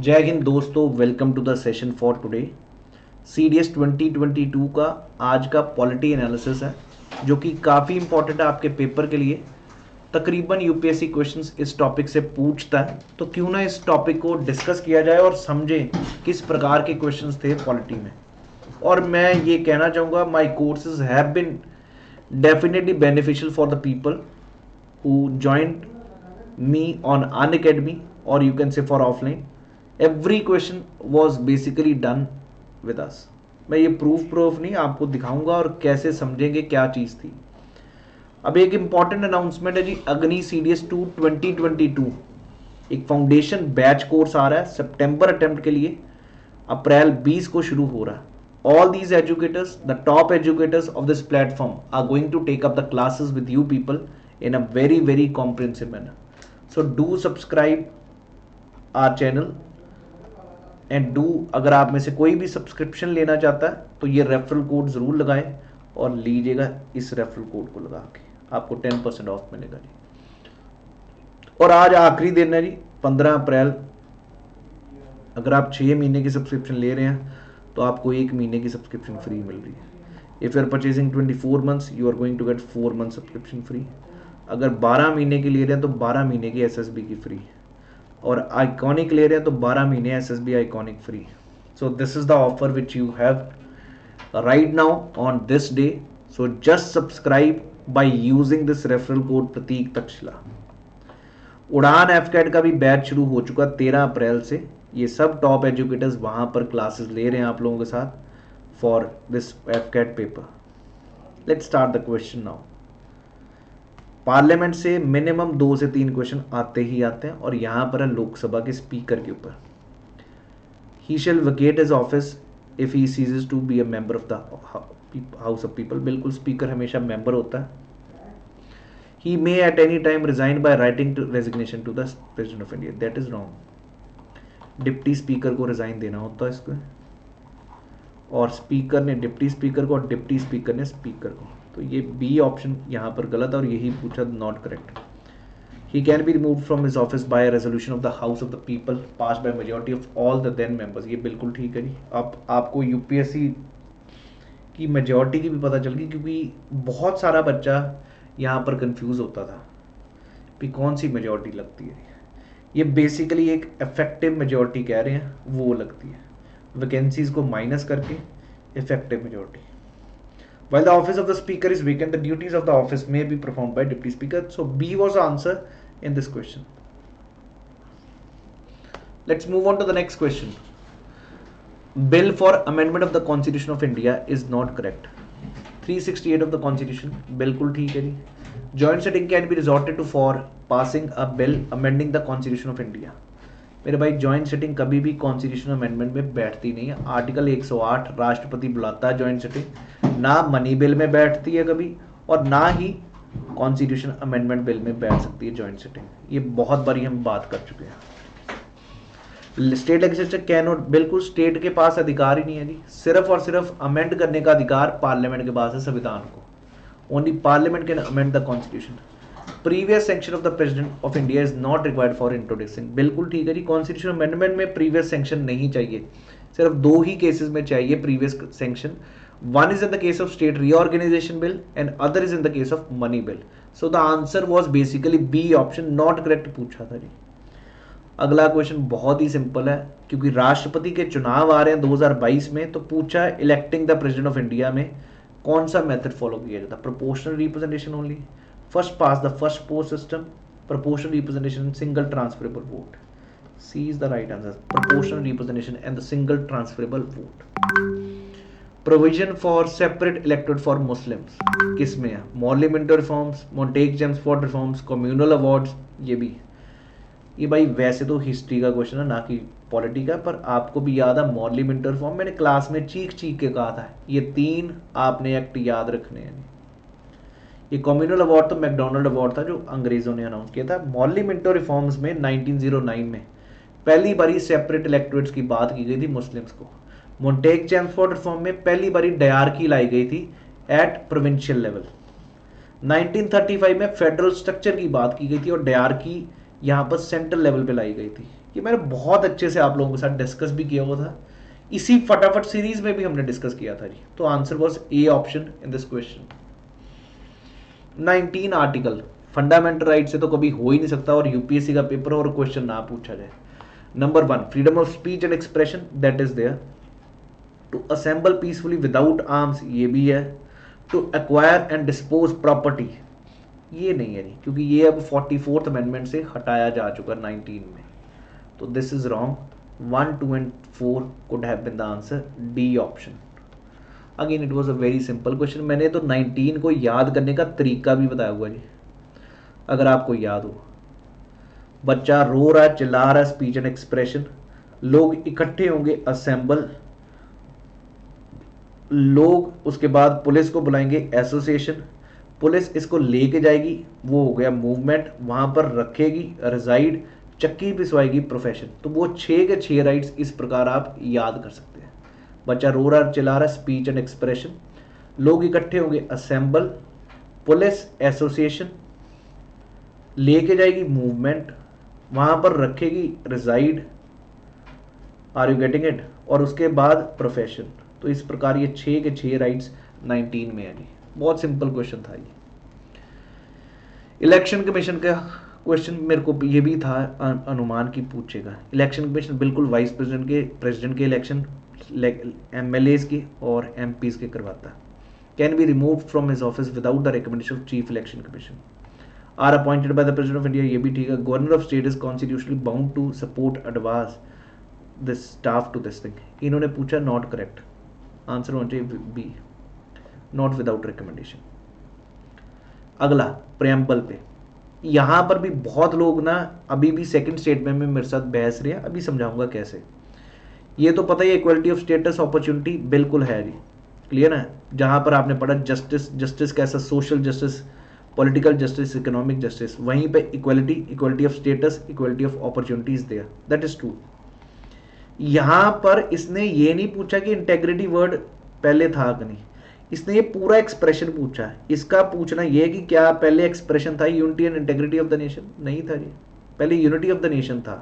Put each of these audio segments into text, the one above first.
जय हिंद दोस्तों, welcome to the session for today. CDS 2022 का आज का पॉलिटी एनालिसिस है जो कि काफ़ी इंपॉर्टेंट है आपके पेपर के लिए। तकरीबन यूपीएससी क्वेश्चंस इस टॉपिक से पूछता है, तो क्यों ना इस टॉपिक को डिस्कस किया जाए और समझें किस प्रकार के क्वेश्चंस थे पॉलिटी में। और मैं ये कहना चाहूँगा, my courses have been definitely beneficial for the people who joined me on Unacademy, or you can say for offline. Every question was basically done with us. मैं ये प्रूफ नहीं आपको दिखाऊंगा और कैसे समझेंगे क्या चीज़ थी। अब एक इम्पॉर्टेंट अनाउंसमेंट है जी, अग्नि CDS 2 2022 एक फाउंडेशन बैच कोर्स आ रहा है सितंबर अटेम्प्ट के लिए। अप्रैल 20 को शुरू हो रहा है। All these educators, the top educators of this platform are going to take up the classes with you people in a very comprehensive manner. So do subscribe our channel and do, अगर आप में से कोई भी subscription लेना चाहता है तो ये रेफरल कोड ज़रूर लगाएं और लीजिएगा इस रेफरल कोड को लगा के, आपको 10% ऑफ मिलेगा जी। और आज आखिरी दिन है जी, 15 अप्रैल। अगर आप 6 महीने की सब्सक्रिप्शन ले रहे हैं तो आपको 1 महीने की सब्सक्रिप्शन फ्री मिल रही है। If you are purchasing 24 months you are going to get 4 month subscription free. अगर 12 महीने की ले रहे हैं तो 12 महीने की SSB की फ्री, और आइकॉनिक ले रहे हैं तो 12 महीने SSB iconic free. So this is the offer which you have right now on this day. So just subscribe by using this referral code Prateek Takshashila. Udaan AFCAT का भी बैच शुरू हो चुका 13 अप्रैल से। ये सब टॉप एजुकेटर्स वहाँ पर क्लासेस ले रहे हैं आप लोगों के साथ for this AFCAT paper. Let's start the question now. Parliament से मिनिमम 2 से 3 क्वेश्चन आते ही आते हैं, और यहाँ पर है लोकसभा के स्पीकर के ऊपर। He shall vacate his office if he ceases to be a member of the house of People. बिल्कुल, स्पीकर हमेशा मेंबर होता है। He may at any time resign by writing resignation to the president of India. That is wrong. Deputy speaker को resign देना होता है इसको, और स्पीकर ने डिप्टी स्पीकर को और डिप्टी स्पीकर ने स्पीकर को। तो ये बी ऑप्शन यहाँ पर गलत है और यही पूछा not correct. He can be remove from his office by resolution of the house of the people pass by majority of all the then members. ये बिल्कुल ठीक है जी। अब आपको यूपीएससी की मेजोरिटी की भी पता चल गई, क्योंकि बहुत सारा बच्चा यहाँ पर कंफ्यूज होता था कि कौन सी मेजोरिटी लगती है। ये बेसिकली एक इफेक्टिव मेजोरिटी कह रहे हैं, वो लगती है वैकेंसीज को माइनस करके effective majority. While the office of the speaker is vacant, the duties of the office may be performed by deputy speaker. So B was the answer in this question. Let's move on to the next question. Bill for amendment of the Constitution of India is not correct. 368 of the Constitution बिल्कुल ठीक है जी। Joint sitting can be resorted to for passing a bill amending the Constitution of India. मेरे भाई, joint sitting कभी भी constitutional amendment में बैठती नहीं है। आर्टिकल 108 राष्ट्रपति बुलाता है जॉइंट सिटिंग, ना मनी बिल में बैठती है कभी, और ना ही कॉन्स्टिट्यूशन अमेंडमेंट बिल में बैठ सकती है जॉइंट सिटिंग। ये बहुत बारी हम बात कर चुके हैं। स्टेट लेजिस्लेचर कैन नॉट, बिल्कुल स्टेट के पास अधिकार ही नहीं है जी। सिर्फ और सिर्फ अमेंड करने का अधिकार पार्लियामेंट के पास है, संविधान को। Only parliament can amend the constitution. Previous sanction of the president of India is not required for introduction. बिल्कुल ठीक है जी। कॉन्स्टिट्यूशन अमेंडमेंट में प्रीवियस सेंक्शन नहीं चाहिए, सिर्फ 2 ही केसेस में चाहिए previous sanction. One is in the case of state reorganisation bill and other is in the case of money bill. So the answer was basically B option, not correct पूछा था जी। अगला question बहुत ही simple है, क्योंकि राष्ट्रपति के चुनाव आ रहे हैं 2022 में, तो पूछा electing the president of India में कौन सा मेथड फॉलो किया जाता है। Proportional representation only, first past the first post system, proportional representation, single transferable vote. C is the right answer. Proportional representation and the single transferable vote. Provision for separate electorate for Muslims किस में है? Morley Minto reforms, Montague-Chelmsford reforms, communal awards। ये भी, ये भाई वैसे तो history का क्वेश्चन है ना कि पॉलिटी का, पर आपको भी याद है मॉर्ली मिंटो रिफॉर्म। मैंने क्लास में चीख के कहा था ये 3 आपने एक्ट याद रखने हैं। ये कम्युनल अवार्ड तो मैकडोनल्ड अवार्ड था जो अंग्रेजों ने अनाउंस किया था। मॉर्ली मिंटो रिफॉर्म्स में 1909 में पहली बारी सेपरेट इलेक्टोरेट्स की बात की गई थी मुस्लिम्स को। मोंटेग चेम्सफोर्ड रिफॉर्म में पहली बारी डायरकी लाई गई थी एट प्रोविंशियल लेवल। 1935 में फेडरल स्ट्रक्चर की बात की गई थी और डायरकी यहाँ पर सेंट्रल लेवल पे लाई गई थी। ये मैंने बहुत अच्छे से आप लोगों के साथ डिस्कस भी किया हुआ था, इसी फटाफट सीरीज में भी हमने डिस्कस किया था जी। तो answer was A option in this question. 19 article fundamental right से तो कभी हो ही नहीं सकता और यूपीएससी का पेपर और क्वेश्चन ना पूछा जाए। Number 1 freedom of speech and expression that is there, to assemble peacefully without arms ये भी है, to acquire and dispose property ये नहीं है जी, क्योंकि ये अब 44th अमेंडमेंट से हटाया जा चुका 19 में। तो this is wrong. 1, 2 and 4 could have been the answer, D option. Again it was a very simple question. मैंने तो 19 को याद करने का तरीका भी बताया हुआ जी, अगर आपको याद हो। बच्चा रो रहा है, चिल्ला रहा है, स्पीच एंड एक्सप्रेशन, लोग इकट्ठे होंगे, असेंबल, लोग उसके बाद पुलिस को बुलाएंगे, एसोसिएशन, पुलिस इसको लेके जाएगी, वो हो गया मूवमेंट, वहां पर रखेगी, रिजाइड, चक्की पिसवाएगी, प्रोफेशन। तो वो 6 के 6 राइट्स इस प्रकार आप याद कर सकते हैं। बच्चा रो रहा चिल्ला रहा, स्पीच एंड एक्सप्रेशन, लोग इकट्ठे होंगे, असेंबल, पुलिस एसोसिएशन, लेके जाएगी, मूवमेंट, वहां पर रखेगी, reside, are you getting it, और उसके बाद प्रोफेशन। तो इस प्रकार ये 6 के 6 राइट्स 19 में है जी। बहुत सिंपल क्वेश्चन था ये। इलेक्शन कमीशन का क्वेश्चन मेरे को ये भी था अनुमान की पूछेगा। इलेक्शन कमीशन बिल्कुल वाइस प्रेसिडेंट के इलेक्शन एमएलएज के और एमपीज के करवाता। Can be remove from his office without the recommendation of chief election commission, are appointed by the president of India ये भी ठीक है। Governor of state is constitutionally bound to support advance this staff to this thing. इन्होंने पूछा not correct, answer होना चाहिए B, not without recommendation. अगला preamble पे, यहां पर भी बहुत लोग ना अभी भी सेकंड स्टेटमेंट में मेरे साथ बहस रहे हैं, अभी समझाऊंगा कैसे। ये तो पता ही, इक्वलिटी ऑफ स्टेटस अपॉर्चुनिटी बिल्कुल है जी, क्लियर है। जहां पर आपने पढ़ा जस्टिस कैसा, social justice, political justice, economic justice, वहीं पे equality of status, equality of opportunities there, that is true. यहां पर इसने ये नहीं पूछा कि इंटेग्रिटी वर्ड पहले था कि नहीं, इसने ये पूरा एक्सप्रेशन पूछा। इसका पूछना ये कि क्या पहले एक्सप्रेशन था unity and integrity of the nation, नहीं था जी, पहले यूनिटी ऑफ द नेशन था,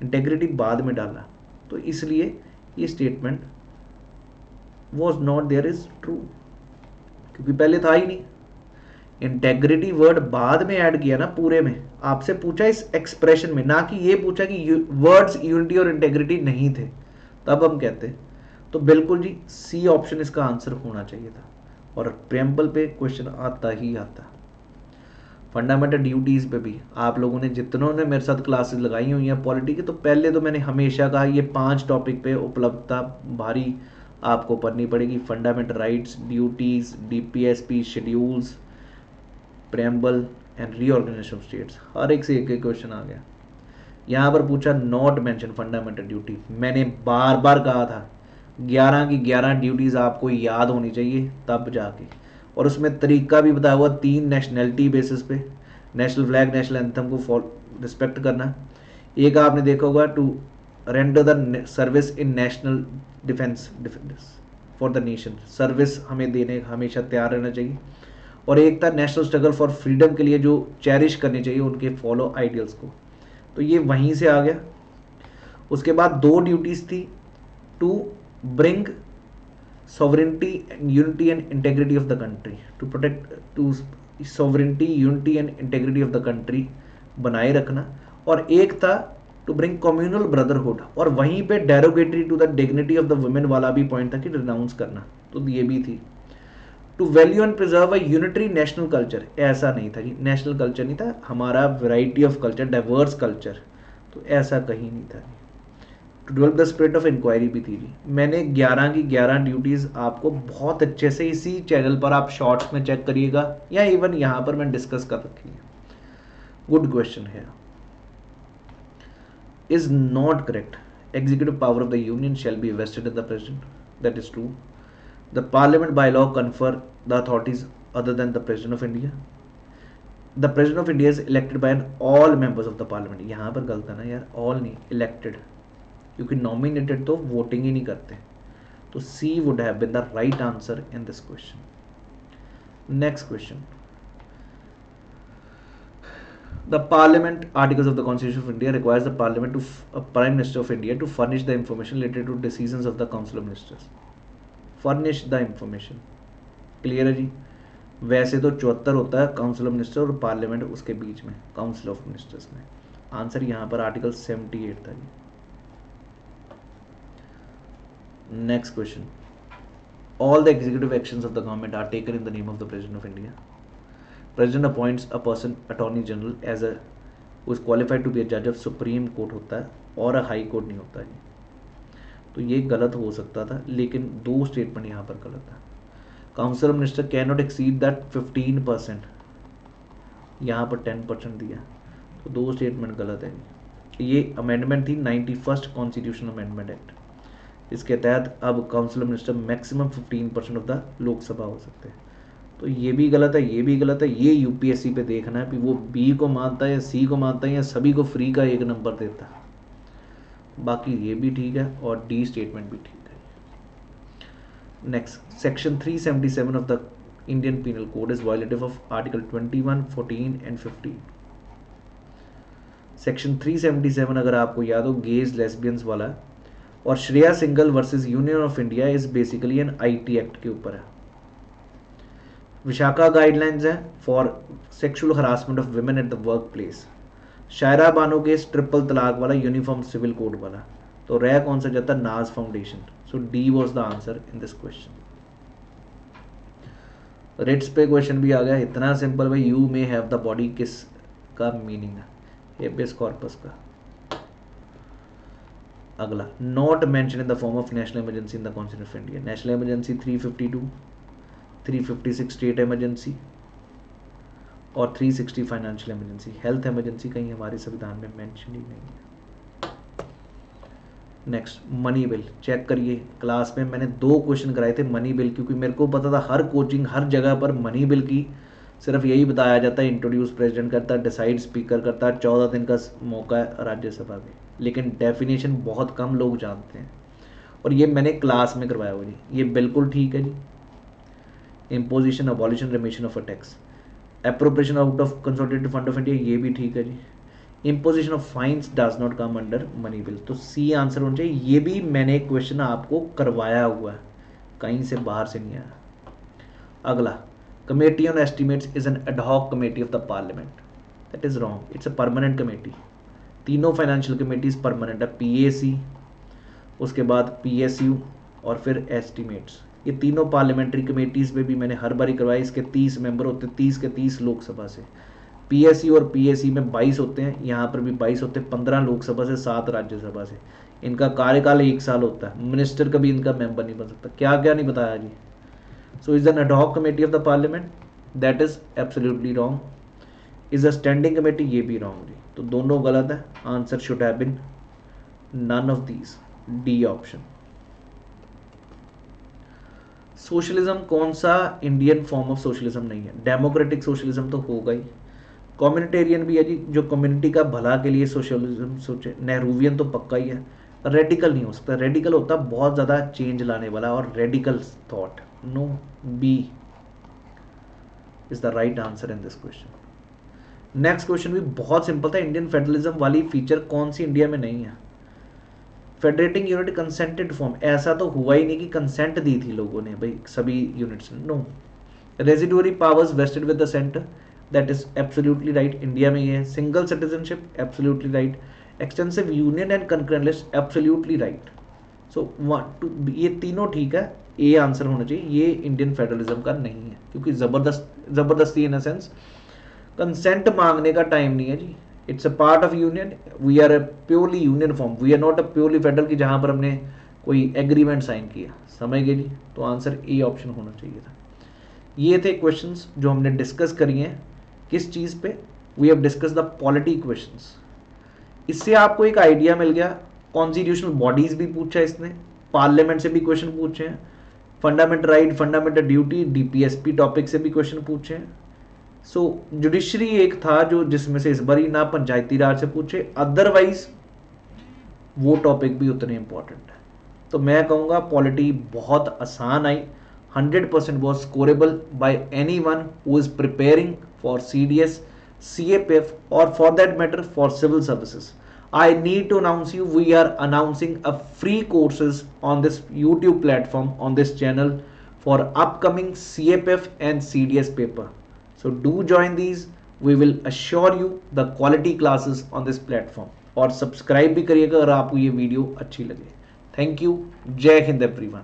इंटेग्रिटी बाद में डाला। तो इसलिए ये statement was not there is true, क्योंकि पहले था ही नहीं। इंटेग्रिटी वर्ड बाद में ऐड किया ना पूरे में, आपसे पूछा इस एक्सप्रेशन में, ना कि ये पूछा कि वर्ड्स यूनिटी और इंटेग्रिटी नहीं थे, तब हम कहते। तो बिल्कुल जी सी ऑप्शन इसका आंसर होना चाहिए था। और प्रेम्बल पे क्वेश्चन आता ही आता। फंडामेंटल ड्यूटीज पे भी आप लोगों ने जितनों ने मेरे साथ क्लासेस लगाई हुई हैं पॉलिटी की, तो पहले तो मैंने हमेशा कहा ये 5 टॉपिक पे उपलब्धता भारी आपको पढ़नी पड़ेगी। Fundamental rights, duties, DPSP, schedules, preamble and reorganisation of states, हर एक से एक क्वेश्चन आ गया। यहाँ पर पूछा नॉट मेंशन फंडामेंटल ड्यूटी, मैंने बार बार कहा था 11 की 11 ड्यूटीज आपको याद होनी चाहिए तब जाके। और उसमें तरीका भी बताया हुआ 3 नेशनैलिटी बेसिस पे, नेशनल फ्लैग, नेशनल एंथम को रिस्पेक्ट करना। एक आपने देखा होगा to render the service in national defence for the nation, service हमें देने हमेशा तैयार रहना चाहिए। और एक था नेशनल स्ट्रगल फॉर फ्रीडम के लिए जो चेरिश करने चाहिए उनके फॉलो आइडियल्स को, तो ये वहीं से आ गया। उसके बाद 2 ड्यूटीज थी, to bring sovereignty and unity and integrity of the country, to protect to sovereignty, unity and integrity of the country बनाए रखना। और एक था टू ब्रिंग कम्युनल ब्रदरहुड, और वहीं पे derogatory to the dignity of the women वाला भी पॉइंट था कि रिनाउंस करना, तो ये भी थी। To value and preserve a unitary national culture, ऐसा नहीं था जी, नेशनल कल्चर नहीं था हमारा, variety of culture, diverse culture, तो ऐसा कहीं नहीं था। To develop the spirit of inquiry भी थी जी। मैंने 11 की 11 ड्यूटीज आपको बहुत अच्छे से इसी चैनल पर आप शॉर्ट्स में चेक करिएगा, या इवन यहाँ पर मैं डिस्कस कर रखी है। गुड क्वेश्चन है। Is not correct, executive power of the union shall be vested in the president, that is true. The parliament by law confer the authorities other than the president of India. The president of India is elected by all members of the parliament, यहाँ पर गलत है ना यार, all नहीं, elected, क्योंकि nominated तो voting ही नहीं करते। तो C would have been the right answer in this question. Next question, The Parliament Articles of the Constitution of India requires the Parliament to Prime Minister of India to furnish the information related to decisions of the Council of Ministers. Furnish the information. Clear है जी. वैसे तो 74 होता है council of minister और parliament उसके बीच में काउंसिल ऑफ मिनिस्टर्स में. आंसर यहाँ पर आर्टिकल 78 था जी. Next question. All the executive actions of the government are taken in the name of the President of India. President appoints a person, Attorney General, as a who is qualified to be a judge of Supreme Court होता है और high court नहीं होता है. तो ये गलत हो सकता था, लेकिन दो स्टेटमेंट यहाँ पर गलत है. Council of minister can not exceed that 15%, यहाँ पर 10% दिया, तो दो स्टेटमेंट गलत है. ये अमेंडमेंट थी 91st कॉन्स्टिट्यूशन अमेंडमेंट एक्ट. इसके तहत अब council of minister maximum 15% of the Lok Sabha हो सकते हैं. तो ये भी गलत है, ये भी गलत है. ये यूपीएससी पे देखना है कि वो बी को मानता है या सी को मानता है या सभी को फ्री का एक नंबर देता है. बाकी ये भी ठीक है और डी स्टेटमेंट भी ठीक है. Next, section 377 of the Indian penal code is violative of article 21, 14 and 15. Section 377 अगर आपको याद हो गेज लेस्बियंस वाला है, और Shreya Singhal versus union of India is basically an IT act के ऊपर है. विशाखा गाइडलाइंस है for sexual harassment of women at the workplace. Shayara Bano case triple तलाक वाला यूनिफॉर्म सिविल कोड वाला. तो रह कौन सा जाता है? Naz foundation. So D was the answer in this question. Writs पे क्वेश्चन भी आ गया. इतना सिंपल भाई. You may have the body किस का मीनिंग है? हेबियस कॉर्पस का. अगला, not mention in the form of national emergency in the constitution of India. National emergency 352, 356 state emergency और 360 फाइनेंशियल इमरजेंसी. हेल्थ इमरजेंसी कहीं हमारे संविधान में मेंशन ही नहीं है. नेक्स्ट, मनी बिल चेक करिए. क्लास में मैंने 2 क्वेश्चन कराए थे मनी बिल, क्योंकि मेरे को पता था हर कोचिंग हर जगह पर मनी बिल की सिर्फ यही बताया जाता है, इंट्रोड्यूस प्रेसिडेंट करता है, डिसाइड स्पीकर करता है, 14 दिन का मौका है राज्यसभा में. लेकिन डेफिनेशन बहुत कम लोग जानते हैं और ये मैंने क्लास में करवाया हुआ जी. ये बिल्कुल ठीक है जी. Imposition, abolition, remission of a tax, appropriation out of consolidated fund of India, ये भी ठीक है जी. Imposition of fines does not come under money bill. तो सी आंसर होना चाहिए. ये भी मैंने क्वेश्चन आपको करवाया हुआ है, कहीं से बाहर से नहीं आया. अगला, committee on estimates is an ad hoc committee of the parliament. That is wrong. It's a permanent committee. तीनों फाइनेंशियल कमेटीज परमानेंट है. पीएसी, उसके बाद पीएसयू और फिर एस्टिमेट्स. ये तीनों पार्लियामेंट्री कमेटीज में भी मैंने हर बारी करवाई. इसके 30 मेंबर होते हैं, 30 के 30 लोकसभा से. पीएसयू और पीएसी में 22 होते हैं, यहाँ पर भी 22 होते हैं, 15 लोकसभा से, 7 राज्यसभा से. इनका कार्यकाल 1 साल होता है. मिनिस्टर कभी इनका मेंबर नहीं बन सकता. क्या क्या नहीं बताया जी. So is an ad hoc committee of the parliament, that is absolutely wrong. Is a standing committee, ये भी रॉन्ग जी. तो दोनों गलत है. Answer should have been none of these. D option. Socialism कौन सा इंडियन फॉर्म ऑफ सोशलिज्म नहीं है? डेमोक्रेटिक सोशलिज्म तो होगा ही. कम्युनिटेरियन भी है जी, जो कम्युनिटी का भला के लिए सोशलिज्म सोचे. नेहरूवियन तो पक्का ही है. रेडिकल नहीं हो सकता. रेडिकल होता बहुत ज़्यादा चेंज लाने वाला और radical thought. No, B is the right answer in this question. Next question भी बहुत सिंपल था. इंडियन फेडरलिज्म वाली फीचर कौन सी इंडिया में नहीं है? Federating unit consented form. ऐसा तो हुआ ही नहीं कि कंसेंट दी थी लोगों ने भाई सभी यूनिट्स ने. No. Residuary powers vested with the centre, that is absolutely right. India में ये है. Single citizenship, absolutely right. Extensive union and concurrent list, absolutely right. So 1 2 ये तीनों ठीक है. ए आंसर होना चाहिए. ये इंडियन फेडरलिज्म का नहीं है, क्योंकि जबरदस्ती इन अ सेंस कंसेंट मांगने का टाइम नहीं है जी. It's a part of union. We are a purely union form. We are not a purely federal की जहां पर हमने कोई एग्रीमेंट साइन किया. समझ गए जी. तो आंसर ए ऑप्शन होना चाहिए था. ये थे क्वेश्चंस जो हमने डिस्कस करी हैं. किस चीज़ पे? We have discuss the polity questions. इससे आपको एक आइडिया मिल गया. कॉन्स्टिट्यूशनल बॉडीज भी पूछा इसने, पार्लियामेंट से भी क्वेश्चन पूछे हैं, fundamental right, fundamental duty, DPSP topic से भी क्वेश्चन पूछे हैं. सो जुडिशरी एक था जो जिसमें से इस बार ही ना पंचायती राज से पूछे, अदरवाइज वो टॉपिक भी उतने इंपॉर्टेंट है. तो मैं कहूँगा पॉलिटी बहुत आसान आई. 100% was scoreable by anyone who is preparing for CDS, CAPF, or for that matter for civil services, I need to announce you, we are announcing a free courses on this YouTube platform, on this channel, for upcoming CAPF and CDS paper. So do join these. We will assure you the quality classes on this platform. और subscribe भी करिएगा अगर आपको ये video अच्छी लगे. Thank you. जय Hind everyone.